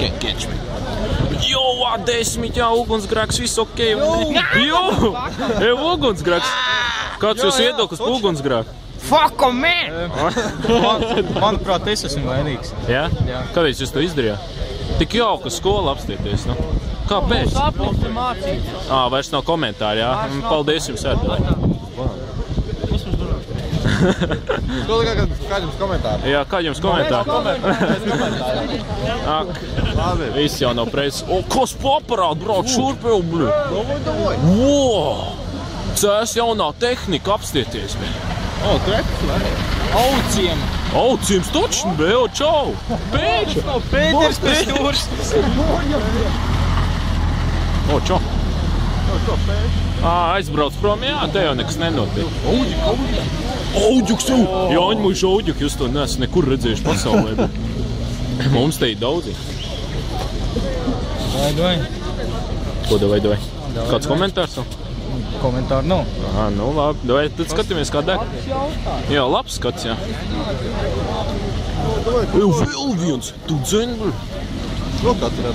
Can't catch me. Jo, 10, jā, ugunsgrēks, viss ok. Jo, ugunsgrēks. Kāds jūs viedoklis par ugunsgrēku? Fuck on, man! Manuprāt, es esmu vainīgs. Jā? Kādēļ jūs to izdarījāt? Tik jauka skola apstieties, nu. Kāpēc? Vairs nav komentāri, jā. Paldies jums, Ēdēl. Kāds jums komentāri? Jā, kāds jums komentāri? Ak, viss jau nav preizes. O, kas paparāt, brauc šurp jau, bļu? Wow! Cēs jaunā tehnika apstieties, bļu. O, treks, vai? Auciem! Auciem stočni, bļu, čau! Pēča! Pēters Pēturs! O, čau! Aizbrauc prom, jā, te jau nekas nenotiek. Auģuks jau! Jāņmuši auģuki, jūs to neesat nekur redzējuši pasaulē, bet mums te ir daudzi. Vai. Ko davai? Kāds komentārs vēl? Komentāru nav. Aha, nu labi, davai, tad skatāmies kā deg. Jā, labs skats, jā. Vēl viens, tu dzeni, bļu.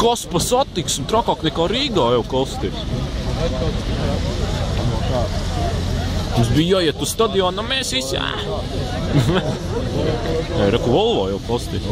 Kas pa satiksmi trakāk nekā Rīgā jau klausties. Mums bija jāiet uz stadionu, mēs visi, jā. Nē, reku Volvo jau klausties.